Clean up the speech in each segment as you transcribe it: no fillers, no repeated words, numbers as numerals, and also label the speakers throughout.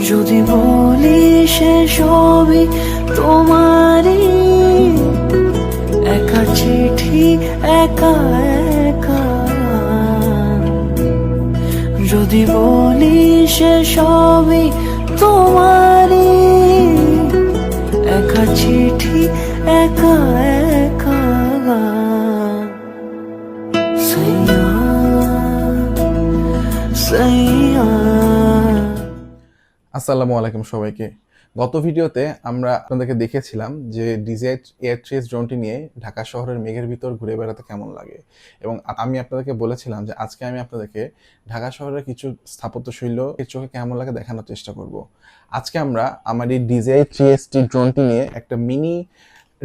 Speaker 1: যদি বলি সে সবই তোমারই, একা চিঠি একা একা। যদি বলি সে সবই তোমারই, একা চিঠি একা একা। সাইয়া সাইয়া।
Speaker 2: আসসালামু আলাইকুম সবাইকে। গত ভিডিওতে আমরা আপনাদেরকে দেখেছিলাম যে ডিজায়ার এয়ার ট্রেস ড্রোনটি নিয়ে ঢাকা শহরের মেঘের ভিতর ঘুরে বেড়াতে কেমন লাগে, এবং আমি আপনাদেরকে বলেছিলাম যে আজকে আমি আপনাদেরকে ঢাকা শহরের কিছু স্থাপত্যশৈল এর চোখে কেমন লাগে দেখানোর চেষ্টা করব। আজকে আমরা আমার এই ডিজায়ার ট্রেসটি ড্রোনটি নিয়ে একটা মিনি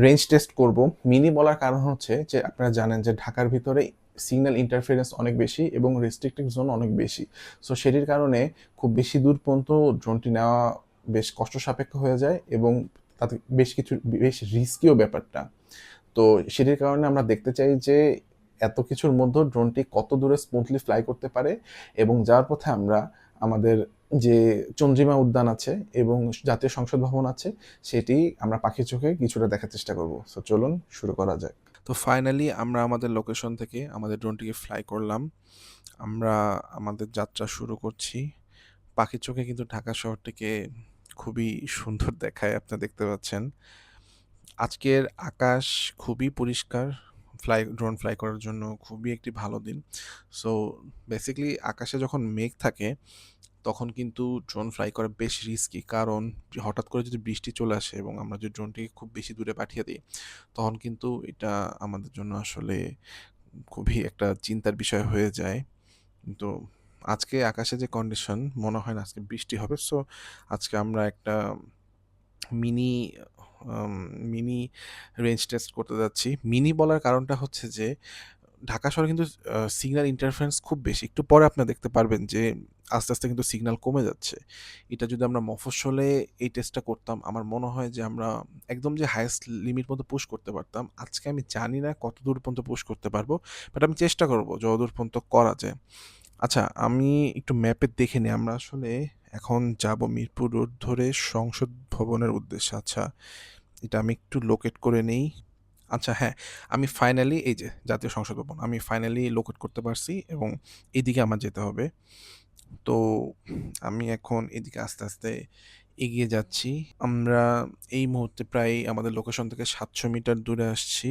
Speaker 2: রেঞ্জ টেস্ট করব। মিনি বলার কারণ হচ্ছে যে আপনারা জানেন যে ঢাকার ভিতরে সিগন্যাল ইন্টারফারেন্স অনেক বেশি এবং রেস্ট্রিক্টেড জোন অনেক বেশি। সো সেটির কারণে খুব বেশি দূর পর্যন্ত ড্রোনটি নেওয়া বেশ কষ্ট সাপেক্ষ হয়ে যায় এবং তাতে বেশ রিস্কিও ব্যাপারটা। তো সেটির কারণে আমরা দেখতে চাই যে এত কিছুর মধ্যে ড্রোনটি কত দূরে স্মুথলি ফ্লাই করতে পারে, এবং যার পথে আমরা আমাদের যে চন্দ্রিমা উদ্যান আছে এবং জাতীয় সংসদ ভবন আছে সেটি আমরা পাখির চোখে কিছুটা দেখার চেষ্টা করব। সো চলুন শুরু করা যাক। তো ফাইনালি আমরা আমাদের লোকেশন থেকে আমাদের ড্রোনটিকে ফ্লাই করলাম। আমরা আমাদের যাত্রা শুরু করছি। পাখির চোখে কিন্তু ঢাকা শহরটিকে খুবই সুন্দর দেখায়, আপনারা দেখতে পাচ্ছেন। আজকের আকাশ খুবই পরিষ্কার, ড্রোন ফ্লাই করার জন্য খুবই একটি ভালো দিন। সো বেসিক্যালি আকাশে যখন মেঘ থাকে তখন কিন্তু ড্রোন ফ্লাই করা বেশ রিস্কি, কারণ হঠাৎ করে যদি বৃষ্টি চলে আসে এবং আমরা যদি ড্রোনটিকে খুব বেশি দূরে পাঠিয়ে দিই তখন কিন্তু এটা আমাদের জন্য আসলে খুবই একটা চিন্তার বিষয় হয়ে যায়। তো আজকে আকাশে যে কন্ডিশন, মনে হয় না আজকে বৃষ্টি হবে। সো আজকে আমরা একটা মিনি মিনি রেঞ্জ টেস্ট করতে যাচ্ছি। মিনি বলার কারণটা হচ্ছে যে ঢাকা শহরে কিন্তু সিগন্যাল ইন্টারফারেন্স খুব বেশি। একটু পরে আপনারা দেখতে পারবেন যে আস্তে আস্তে কিন্তু সিগন্যাল কমে যাচ্ছে। এটা যদি আমরা মফস্বলে এই টেস্টটা করতাম, আমার মনে হয় যে আমরা একদম যে হাইয়েস্ট লিমিট মতো পুশ করতে পারতাম। আজকে আমি জানি না কত দূর পর্যন্ত পুশ করতে পারবো, বাট আমি চেষ্টা করব যতদূর পর্যন্ত করা যায়। আচ্ছা, আমি একটু ম্যাপে দেখে নিই। আমরা আসলে এখন যাব মিরপুর রোড ধরে সংসদ ভবনের উদ্দেশ্যে। আচ্ছা, এটা আমি একটু লোকেট করে নেই। আচ্ছা হ্যাঁ, আমি ফাইনালি এই যে জাতীয় সংসদ ভবন আমি ফাইনালি লোকেট করতে পারছি এবং এদিকে আমার যেতে হবে। তো আমি এখন এদিকে আস্তে আস্তে এগিয়ে যাচ্ছি। আমরা এই মুহূর্তে প্রায় আমাদের লোকেশন থেকে 700 মিটার দূরে আসছি।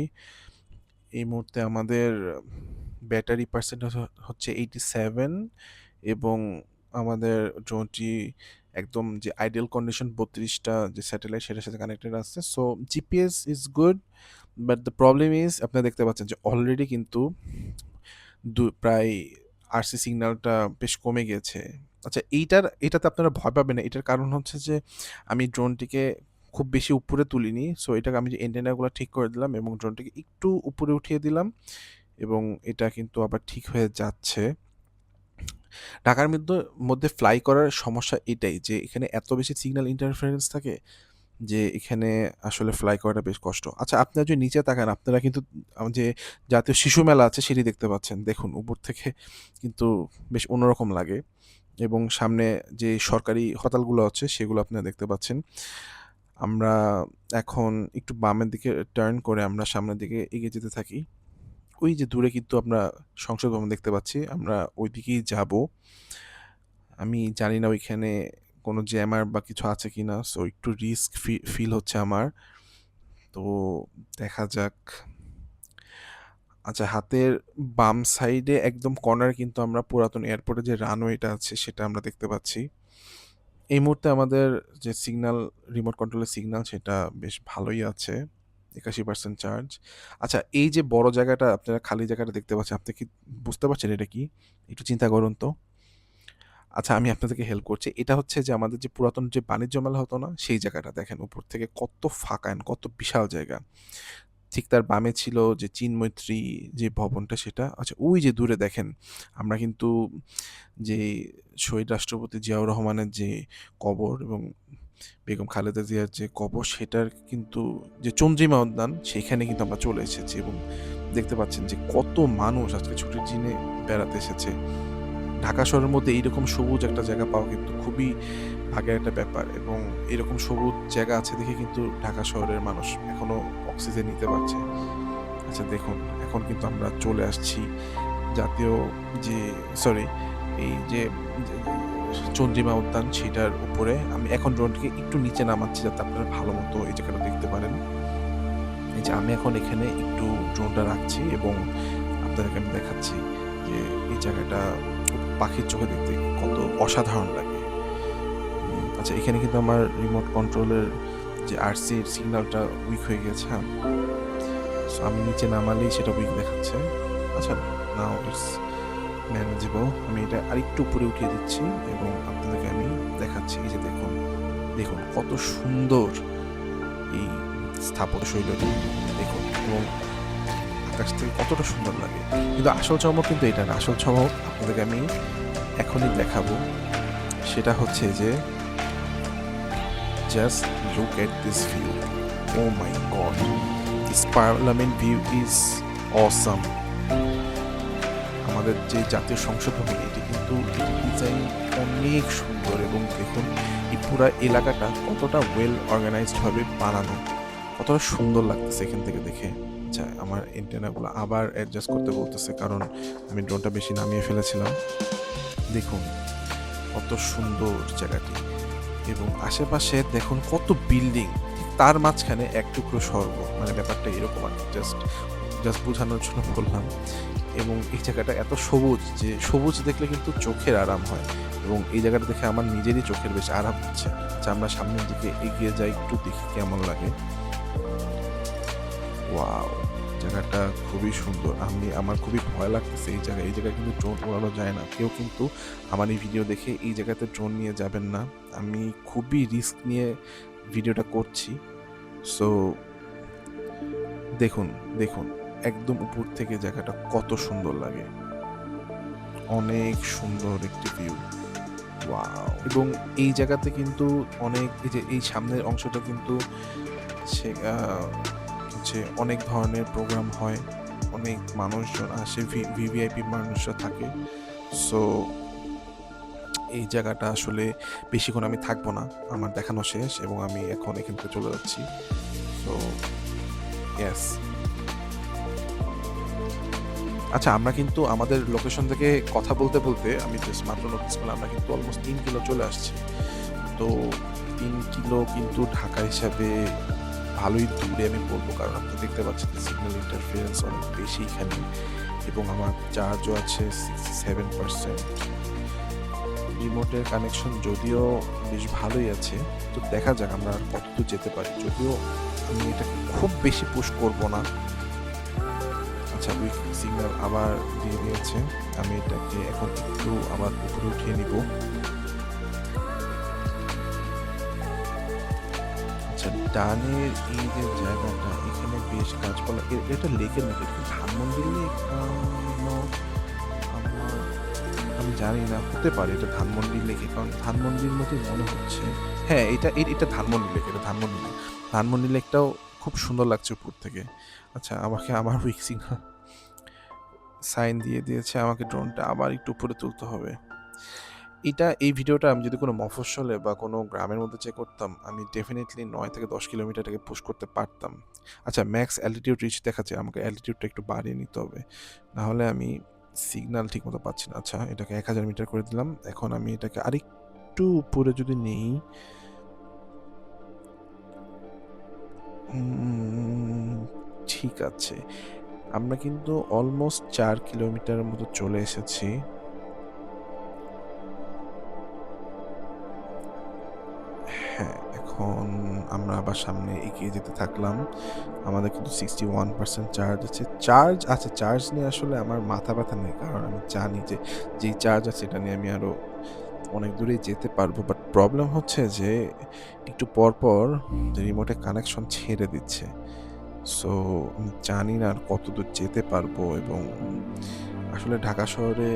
Speaker 2: এই মুহূর্তে আমাদের ব্যাটারি পার্সেন্ট হচ্ছে 87, এবং আমাদের ড্রোনটি একদম যে আইডিয়াল কন্ডিশন 32টা যে স্যাটেলাইট সেটার সাথে কানেক্টেড আছে। So GPS is good, but the problem is আপনারা দেখতে পাচ্ছেন যে অলরেডি কিন্তু প্রায় আরসি সিগন্যালটা বেশ কমে গেছে। আচ্ছা, এটাতে আপনারা ভয় পাবেন না। এটার কারণ হচ্ছে যে আমি ড্রোনটিকে খুব বেশি উপরে তুলিনি। সো এটাকে আমি যে এন্টেনাগুলো ঠিক করে দিলাম এবং ড্রোনটিকে একটু উপরে উঠিয়ে দিলাম, এবং এটা কিন্তু আবার ঠিক হয়ে যাচ্ছে। ঢাকার মধ্যে ফ্লাই করার সমস্যা এটাই যে এখানে এত বেশি সিগন্যাল ইন্টারফারেন্স থাকে যে এখানে আসলে ফ্লাই করাটা বেশ কষ্ট। আচ্ছা, আপনারা যদি নিচে তাকান আপনারা কিন্তু যে জাতীয় শিশু মেলা আছে সেটি দেখতে পাচ্ছেন। দেখুন উপর থেকে কিন্তু বেশ অন্যরকম লাগে, এবং সামনে যে সরকারি হরতালগুলো আছে সেগুলো আপনারা দেখতে পাচ্ছেন। আমরা এখন একটু বামের দিকে টার্ন করে আমরা সামনের দিকে এগিয়ে যেতে থাকি। ওই যে দূরে কিন্তু আমরা সংসদ ভবন দেখতে পাচ্ছি, আমরা ওই দিকেই যাব। আমি জানি না ওইখানে কোনো জ্যামার বা কিছু আছে কি না। সো একটু রিস্ক ফিল হচ্ছে আমার। তো দেখা যাক। আচ্ছা, হাতের বাম সাইডে একদম কর্নার কিন্তু আমরা পুরাতন এয়ারপোর্টে যে রানওয়েটা আছে সেটা আমরা দেখতে পাচ্ছি। এই মুহূর্তে আমাদের যে সিগন্যাল, রিমোট কন্ট্রোলের সিগন্যাল সেটা বেশ ভালোই আছে, 81% চার্জ। আচ্ছা, এই যে বড় জায়গাটা আপনারা খালি জায়গাটা দেখতে পাচ্ছেন, আপনি কি বুঝতে পারছেন এটা কি? একটু চিন্তা করুন তো। আচ্ছা, আমি আপনাদেরকে হেল্প করছি। এটা হচ্ছে যে আমাদের যে পুরাতন যে বাণিজ্য মেলা হতো না, সেই জায়গাটা দেখেন উপর থেকে কত ফাঁকা, কত বিশাল জায়গা। ঠিক তার বামে ছিল যে চীনমৈত্রী যে ভবনটা সেটা। আচ্ছা, ওই যে দূরে দেখেন আমরা কিন্তু যে শহীদ রাষ্ট্রপতি জিয়াউর রহমানের যে কবর এবং বেগম খালেদা জিয়ার যে কবর সেটার কিন্তু যে চন্দ্রিমা উদ্যান সেখানে কিন্তু আমরা চলে এসেছি, এবং দেখতে পাচ্ছেন যে কত মানুষ আজকে ছুটির দিনে বেড়াতে এসেছে। ঢাকা শহরের মধ্যে এইরকম সবুজ একটা জায়গা পাওয়া কিন্তু খুবই ভাগের একটা ব্যাপার, এবং এরকম সবুজ জায়গা আছে দেখে কিন্তু ঢাকা শহরের মানুষ এখনো অক্সিজেন নিতে পারছে। আচ্ছা দেখুন, এখন কিন্তু আমরা চলে আসছি জাতীয় যে সরি এই যে চন্দ্রিমা উদ্যান সেটার উপরে। আমি এখন ড্রোনটিকে একটু নিচে নামাচ্ছি যাতে আপনারা ভালো মতো এই জায়গাটা দেখতে পারেন। এই যে আমি এখন এখানে একটু ড্রোনটা রাখছি এবং আপনাদেরকে আমি দেখাচ্ছি যে এই জায়গাটা পাখির চোখে দেখতে কত অসাধারণ লাগে। আচ্ছা এখানে কিন্তু আমার রিমোট কন্ট্রোলের যে আরসির সিগন্যালটা উইক হয়ে গেছে। হ্যাঁ, সো আমি নিচে নামালেই সেটা উইক দেখাচ্ছে। আচ্ছা নাও ইটস ম্যানেজেবল। আমি এটা আরেকটু উপরে উঠিয়ে দিচ্ছি এবং আপনাদেরকে আমি দেখাচ্ছি। এই যে দেখুন, দেখুন কত সুন্দর এই স্থাপত্য শৈলীটি দেখুন, এবং আকাশ থেকে কতটা সুন্দর লাগে। কিন্তু আসল চমক কিন্তু এটা না, আসল চমক আপনাদেরকে আমি এখনই দেখাবো। সেটা হচ্ছে যে just look at this view. Oh my god, this parliament view is awesome. আমাদের যে জাতীয় সংসদ ভবন, এটি কিন্তু ডিজাইন অনেক সুন্দর, এবং দেখুন এই পুরো এলাকাটা কতটা ওয়েল অর্গানাইজড ভাবে বানানো, কতটা সুন্দর লাগতেছে এখান থেকে দেখে। আচ্ছা আমার এন্টেনাগুলো আবার অ্যাডজাস্ট করতে বলতেছে, কারণ আমি ড্রোনটা বেশি নামিয়ে ফেলেছিলাম। দেখুন কত সুন্দর জায়গাটি, এবং আশেপাশে দেখুন কত বিল্ডিং, তার মাঝখানে এক টুকরো স্বর্গ। মানে ব্যাপারটা এরকম আর জাস্ট বোঝানোর জন্য বললাম। এবং এই জায়গাটা এত সবুজ যে সবুজ দেখলে কিন্তু চোখের আরাম হয়, এবং এই জায়গাটা দেখে আমার নিজেরই চোখের বেশ আরাম হচ্ছে। আচ্ছা আমরা সামনের দিকে এগিয়ে যাই, একটু দেখি কেমন লাগে। ওয়াও, জায়গাটা খুবই সুন্দর। আমার খুবই ভয় লাগতেছে এই জায়গায় কিন্তু ড্রোন ওড়ানো যায় না। কেউ কিন্তু আমার এই ভিডিও দেখে এই জায়গাতে ড্রোন নিয়ে যাবেন না। আমি খুবই রিস্ক নিয়ে ভিডিওটা করছি। সো দেখুন দেখুন একদম উপর থেকে জায়গাটা কত সুন্দর লাগে, অনেক সুন্দর একটি ভিউ। ওয়াও, এবং এই জায়গাতে কিন্তু অনেক, এই যে এই সামনের অংশটা কিন্তু হচ্ছে অনেক ধরনের প্রোগ্রাম হয়, অনেক মানুষজন আসে, ভিভিআইপি মানুষরা থাকে। সো এই জায়গাটা আসলে বেশিক্ষণ আমি থাকবো না, আমার দেখানো শেষ এবং আমি এখন এখান থেকে চলে যাচ্ছি। সো ইয়েস, আচ্ছা আমরা কিন্তু আমাদের লোকেশন থেকে কথা বলতে বলতে আমি জাস্ট মাত্র নোটিস করলাম আমরা কিন্তু অলমোস্ট 3 কিলো চলে আসছি। তো 3 কিলো কিন্তু ঢাকা হিসাবে ভালোই দূরে আমি বলবো, কারণ আপনি দেখতে পাচ্ছেন সিগন্যাল ইন্টারফারেন্স অনেক বেশি এখানে, এবং আমার চার্জও আছে 67%। রিমোটের কানেকশন যদিও বেশ ভালোই আছে, তো দেখা যাক আমরা আর কতদূর যেতে পারি। যদিও আমি এটাকে খুব বেশি পুশ করব না। আচ্ছা উইক সিগন্যাল আবার দিয়ে দিয়েছে, আমি এটাকে এখন একটু আবার উপরে উঠিয়ে নিব। আচ্ছা ডানের এই যে জায়গাটা, এখানে বেশ গাছপালা, এটা লেকের মতো, ধানমন্ডি লেক আমি জানি না, হতে পারে এটা ধানমন্ডি লেকে, কারণ ধানমন্ডির মতোই মনে হচ্ছে। হ্যাঁ এটা ধানমন্ডি লেক, এটা ধানমন্ডি লেক। ধানমন্ডি লেকটাও খুব সুন্দর লাগছে উপর থেকে। আচ্ছা আমাকে আমার উইক সিগন্যাল সাইন দিয়ে দিয়েছে, আমাকে ড্রোনটা আবার একটু উপরে তুলতে হবে। এই ভিডিওটা আমি যদি কোনো মফস্বলে বা কোনো গ্রামের মধ্যে চেক করতাম, আমি ডেফিনেটলি 9 থেকে 10 কিলোমিটারটাকে পুশ করতে পারতাম। আচ্ছা ম্যাক্স অ্যালটিটিউড রিচ দেখাচ্ছে, আমাকে অ্যালটিটিউডটা একটু বাড়িয়ে নিতে হবে, নাহলে আমি সিগন্যাল ঠিক মতো পাচ্ছি না। আচ্ছা এটাকে 1000 মিটার করে দিলাম। এখন আমি এটাকে আরেকটু উপরে যদি নেই, ঠিক আছে, আমরা কিন্তু অলমোস্ট 4 কিলোমিটারের মতো চলে এসেছি। হ্যাঁ এখন আমরা আবার সামনে এগিয়ে যেতে থাকলাম। আমাদের কিন্তু 61% চার্জ আছে। চার্জ নিয়ে আসলে আমার মাথা ব্যথা নেই, কারণ আমি জানি যে যেই চার্জ আছে এটা নিয়ে আমি আরও অনেক দূরেই যেতে পারবো। বাট প্রবলেম হচ্ছে যে একটু পর রিমোটে কানেকশন ছেড়ে দিচ্ছে। সো আমি জানি না আর কতদূর যেতে পারবো, এবং আসলে ঢাকা শহরে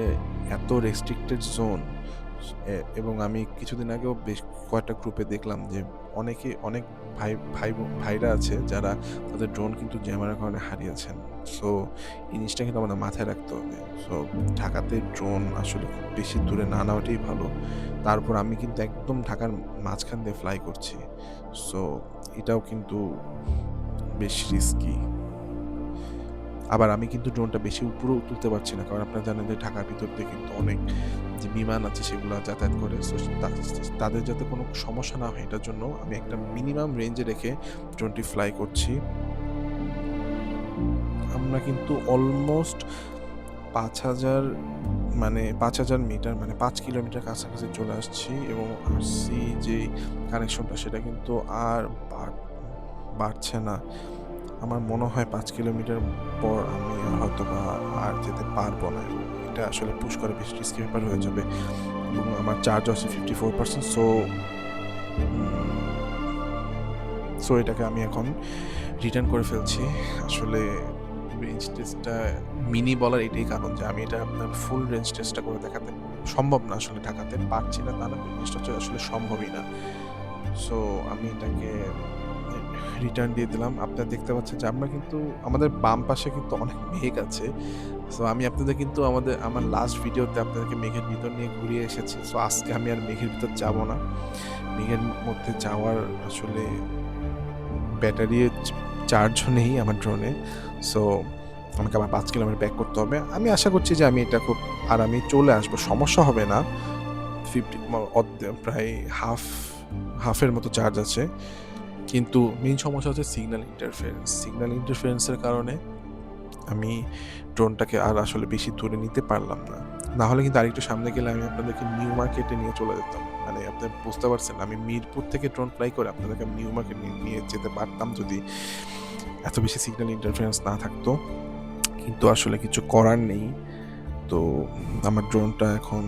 Speaker 2: এত রেস্ট্রিক্টেড জোন, এবং আমি কিছুদিন আগেও বেশ কয়েকটা গ্রুপে দেখলাম যে অনেক ভাইরা আছে যারা তাদের ড্রোন কিন্তু জ্যামের কারণে হারিয়েছেন। সো এই জিনিসটা কিন্তু আমাদের মাথায় রাখতে হবে। সো ঢাকাতে ড্রোন আসলে খুব বেশি দূরে না নেওয়াটাই ভালো। তারপর আমি কিন্তু একদম ঢাকার মাঝখান দিয়ে ফ্লাই করছি। সো এটাও কিন্তু বেশ রিস্কি। আবার আমি কিন্তু ড্রোনটা বেশি উপরেও তুলতে পারছি না, কারণ আপনারা জানেন যে ঢাকার ভিতর দিয়ে কিন্তু অনেক যে বিমান আছে সেগুলো যাতায়াত করে। সো তাদের যাতে কোনো সমস্যা না হয় এটার জন্য আমি একটা মিনিমাম রেঞ্জে রেখে ড্রোনটি ফ্লাই করছি। আমরা কিন্তু অলমোস্ট ৫,০০০ মিটার মানে ৫ কিলোমিটার কাছাকাছি চলে আসছি, এবং আসছি যে কানেকশনটা সেটা কিন্তু আর বাড়ছে না। আমার মনে হয় ৫ কিলোমিটার পর আমি হয়তো বা আর যেতে পারবো না। এটা আসলে পুশ করা বেশ রিস্কি ব্যাপার হয়ে যাবে, এবং আমার চার্জ আছে 54%। সো এটাকে আমি এখন রিটার্ন করে ফেলছি। আসলে রেঞ্জ টেস্টটা মিনি বলার এটাই কারণ যে আমি এটা আপনার ফুল রেঞ্জ টেস্টটা করে দেখাতে সম্ভব না, আসলে ঢাকাতে পারছি না, তা না, জিনিসটা হচ্ছে আসলে সম্ভবই না। সো আমি এটাকে রিটার্ন দিয়ে দিলাম। আপনারা দেখতে পাচ্ছেন যে আমরা কিন্তু আমাদের বাম পাশে কিন্তু অনেক মেঘ আছে। সো আমি আপনাদের কিন্তু আমার লাস্ট ভিডিওতে আপনাদেরকে মেঘের ভিতর নিয়ে ঘুরিয়ে এসেছি। সো আজকে আমি আর মেঘের ভিতর যাব না। মেঘের মধ্যে যাওয়ার আসলে ব্যাটারির চার্জও নেই আমার ড্রোনে। সো আমাকে আবার ৫ কিলোমিটার ব্যাক করতে হবে। আমি আশা করছি যে আমি এটা খুব আরামে চলে আসবো, সমস্যা হবে না। 50 প্রায় হাফের মতো চার্জ আছে। কিন্তু মেইন সমস্যা হচ্ছে সিগন্যাল ইন্টারফারেন্সের কারণে আমি ড্রোনটাকে আর আসলে বেশি দূরে নিতে পারলাম না। না হলে কিন্তু আরেকটু সামনে গেলে আমি আপনাদেরকে নিউ মার্কেটে নিয়ে চলে যেতাম। মানে আপনি বুঝতে পারছেন, আমি মিরপুর থেকে ড্রোন ফ্লাই করে আপনাদেরকে নিউ মার্কেট নিয়ে যেতে পারতাম যদি এত বেশি সিগন্যাল ইন্টারফারেন্স না থাকতো। কিন্তু আসলে কিছু করার নেই। তো আমার ড্রোনটা এখন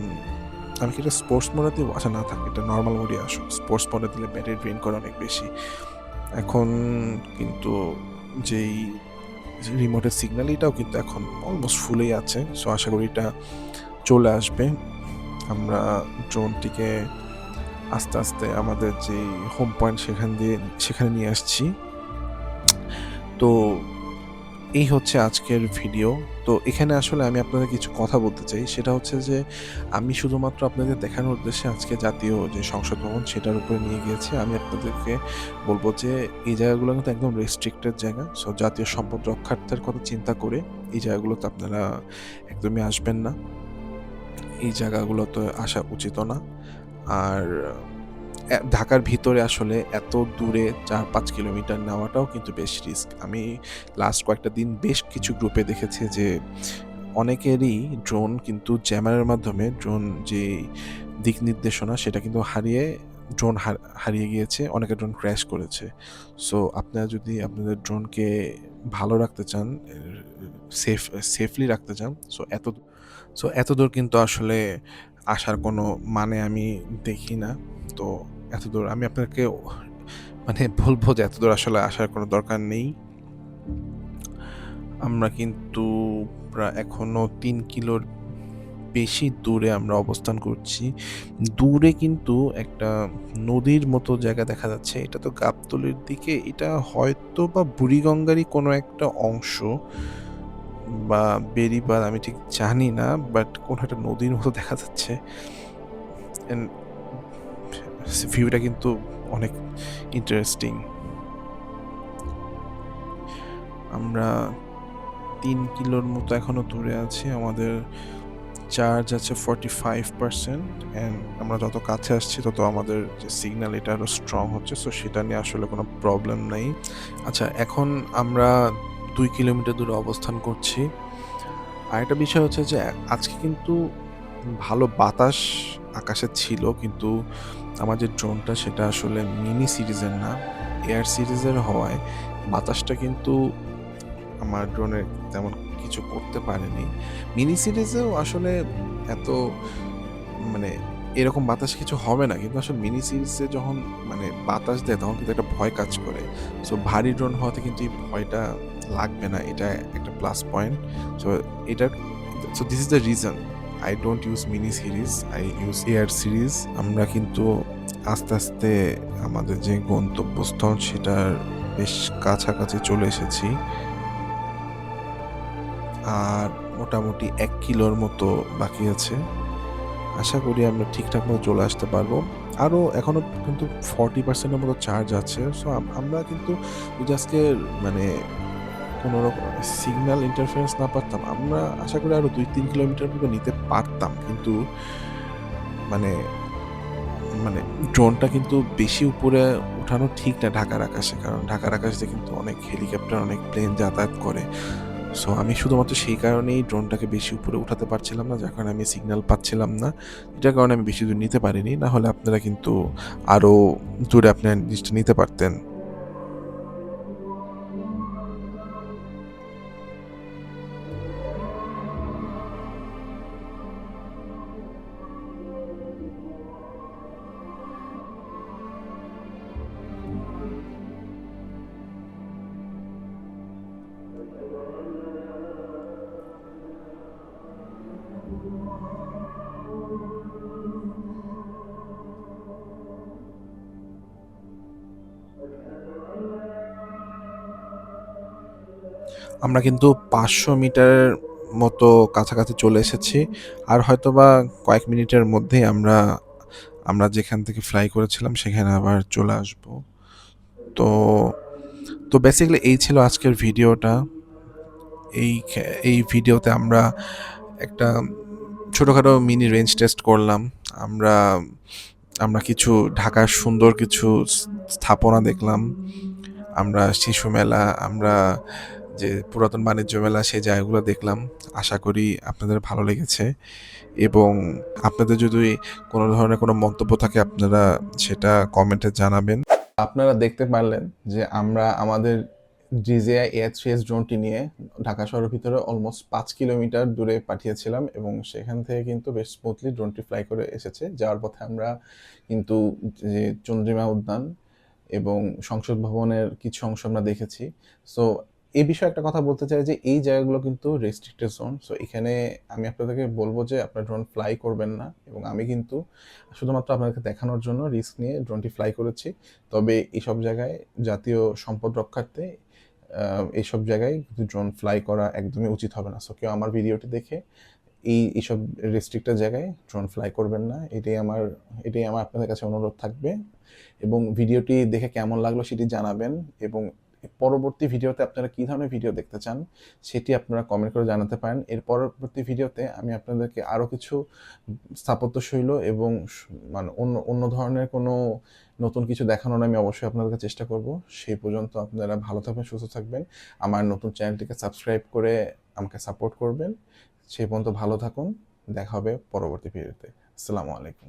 Speaker 2: আমি কি এটা স্পোর্টস মোডে দিব? আচ্ছা না থাক, এটা নর্মাল মোডে আসুক। স্পোর্টস মোডে দিলে ব্যাটারি ড্রেন করে অনেক বেশি। এখন কিন্তু যেই রিমোটের সিগন্যাল এটাও কিন্তু এখন অলমোস্ট ফুলেই আছে। সো আশা করি এটা চলে আসবে। আমরা ড্রোনটিকে আস্তে আস্তে আমাদের যে হোম পয়েন্ট সেখানে নিয়ে আসছি। তো এই হচ্ছে আজকের ভিডিও। তো এখানে আসলে আমি আপনাদের কিছু কথা বলতে চাই, সেটা হচ্ছে যে আমি শুধুমাত্র আপনাদের দেখানোর উদ্দেশ্যে আজকে জাতীয় যে সংসদ ভবন সেটার উপরে নিয়ে গিয়েছি। আমি আপনাদেরকে বলবো যে এই জায়গাগুলো কিন্তু একদম রেস্ট্রিক্টেড জায়গা। সো জাতীয় সম্পদ রক্ষার্থের কথা চিন্তা করে এই জায়গাগুলোতে আপনারা একদমই আসবেন না। এই জায়গাগুলোতে আসা উচিত না। আর ঢাকার ভিতরে আসলে এত দূরে ৪-৫ কিলোমিটার নেওয়াটাও কিন্তু বেশ রিস্ক। আমি লাস্ট কয়েকটা দিন বেশ কিছু গ্রুপে দেখেছি যে অনেকেরই ড্রোন কিন্তু জ্যামারের মাধ্যমে ড্রোন যে দিক নির্দেশনা সেটা কিন্তু হারিয়ে গিয়েছে, অনেকের ড্রোন ক্র্যাশ করেছে। সো আপনারা যদি আপনাদের ড্রোনকে ভালো রাখতে চান, সেফলি রাখতে চান, সো এত দূর কিন্তু আসলে আসার কোনো মানে আমি দেখি না। তো এত দূর আমি আপনাকে মানে বলবো যে এত দূর আসলে আসার কোনো দরকার নেই। আমরা কিন্তু প্রায় এখনো ৩ কিলোর বেশি দূরে আমরা অবস্থান করছি। দূরে কিন্তু একটা নদীর মতো জায়গা দেখা যাচ্ছে। এটা তো গাবতলীর দিকে, এটা হয়তো বা বুড়িগঙ্গারই কোনো একটা অংশ বা বেড়িবাঁধ, আমি ঠিক জানি না, বাট কোনো একটা নদীর মতো দেখা যাচ্ছে। ভিউটা কিন্তু অনেক ইন্টারেস্টিং। আমরা ৩ কিলোর মতো এখনো দূরে আছি। আমাদের চার্জ আছে 45%, অ্যান্ড আমরা যত কাছে আসছি তত আমাদের যে সিগন্যাল এটা আরও স্ট্রং হচ্ছে। সো সেটা নিয়ে আসলে কোনো প্রবলেম নেই। আচ্ছা, এখন আমরা 2 কিলোমিটার দূরে অবস্থান করছি। আরেকটা বিষয় হচ্ছে যে আজকে কিন্তু ভালো বাতাস আকাশে ছিল, কিন্তু আমার যে ড্রোনটা সেটা আসলে মিনি সিরিজের না, এয়ার সিরিজের হওয়ায় বাতাসটা কিন্তু আমার ড্রোনের তেমন কিছু করতে পারেনি। মিনি সিরিজেও আসলে এত মানে এরকম বাতাস কিছু হবে না, কিন্তু আসলে মিনি সিরিজে যখন মানে বাতাস দেয় তখন কিন্তু একটা ভয় কাজ করে। সো ভারী ড্রোন হওয়াতে কিন্তু এই ভয়টা লাগবে না, এটা একটা plus point. So this is the reason I don't use mini series, I use air series. আমরা কিন্তু আস্তে আস্তে আমাদের যে গন্তব্যস্থল সেটার বেশ কাছাকাছি চলে এসেছি, আর মোটামুটি 1 কিলোর মতো বাকি আছে। আশা করি আমরা ঠিকঠাক মতো চলে আসতে পারবো। আরও এখনও কিন্তু 40%-এর মতো চার্জ আছে। সো আমরা কিন্তু যদি আজকে মানে কোনো রকম সিগন্যাল ইন্টারফারেন্স না পারতাম, আমরা আশা করি আরও 2-3 কিলোমিটার মতো নিতে পারতাম। কিন্তু মানে মানে ড্রোনটা কিন্তু বেশি উপরে উঠানো ঠিক না ঢাকার আকাশে, কারণ ঢাকার আকাশ দিয়ে কিন্তু অনেক হেলিকপ্টার, অনেক প্লেন যাতায়াত করে। সো আমি শুধুমাত্র সেই কারণেই ড্রোনটাকে বেশি উপরে উঠাতে পারছিলাম না, যার কারণে আমি সিগন্যাল পাচ্ছিলাম না। এটার কারণে আমি বেশি দূর নিতে পারিনি। না হলে আপনারা কিন্তু আরও দূরে আপনারা জিনিসটা নিতে পারতেন। আমরা কিন্তু 500 মিটারের মতো কাছাকাছি চলে এসেছি। আর হয়তোবা কয়েক মিনিটের মধ্যেই আমরা আমরা যেখান থেকে ফ্লাই করেছিলাম সেখানে আবার চলে আসব। তো তো বেসিক্যালি এই ছিল আজকের ভিডিওটা। এই ভিডিওতে আমরা একটা ছোটোখাটো মিনি রেঞ্জ টেস্ট করলাম। আমরা আমরা কিছু ঢাকার সুন্দর কিছু স্থাপনা দেখলাম, আমরা শিশু মেলা, আমরা যে পুরাতন বাণিজ্য মেলা, সেই জায়গাগুলো দেখলাম। আশা করি আপনাদের ভালো লেগেছে, এবং আপনাদের যদি কোনো ধরনের কোনো মন্তব্য থাকে আপনারা সেটা কমেন্টে জানাবেন। আপনারা দেখতে পারলেন যে আমরা আমাদের DJI Air 3s ড্রোনটি নিয়ে ঢাকা শহরের ভিতরে অলমোস্ট 5 কিলোমিটার দূরে পাঠিয়েছিলাম, এবং সেখান থেকে কিন্তু বেশ স্মুথলি ড্রোনটি ফ্লাই করে এসেছে। যাওয়ার পথে আমরা কিন্তু যে চন্দ্রিমা উদ্যান এবং সংসদ ভবনের কিছু অংশ আমরা দেখেছি। সো এই বিষয়ে একটা কথা বলতে চাই যে এই জায়গাগুলো কিন্তু রেস্ট্রিক্টেড জোন। সো এখানে আমি আপনাদেরকে বলবো যে আপনারা ড্রোন ফ্লাই করবেন না, এবং আমি কিন্তু শুধুমাত্র আপনাদেরকে দেখানোর জন্য রিস্ক নিয়ে ড্রোনটি ফ্লাই করেছি। তবে এইসব জায়গায় জাতীয় সম্পদ রক্ষার্থে এইসব জায়গায় ড্রোন ফ্লাই করা একদমই উচিত হবে না। সো কেউ আমার ভিডিওটি দেখে এইসব রেস্ট্রিক্টেড জায়গায় ড্রোন ফ্লাই করবেন না, এটাই আমার আপনাদের কাছে অনুরোধ থাকবে। এবং ভিডিওটি দেখে কেমন লাগলো সেটি জানাবেন, এবং পরবর্তী ভিডিওতে আপনারা কী ধরনের ভিডিও দেখতে চান সেটি আপনারা কমেন্ট করে জানাতে পারেন। এর পরবর্তী ভিডিওতে আমি আপনাদেরকে আরও কিছু স্থাপত্যশৈল এবং মানে অন্য ধরনের কোনো নতুন কিছু দেখানোর আমি অবশ্যই আপনাদেরকে চেষ্টা করব। সেই পর্যন্ত আপনারা ভালো থাকবেন, সুস্থ থাকবেন। আমার নতুন চ্যানেলটিকে সাবস্ক্রাইব করে আমাকে সাপোর্ট করবেন। সেই পর্যন্ত ভালো থাকুন। দেখা হবে পরবর্তী ভিডিওতে। আসসালামু আলাইকুম।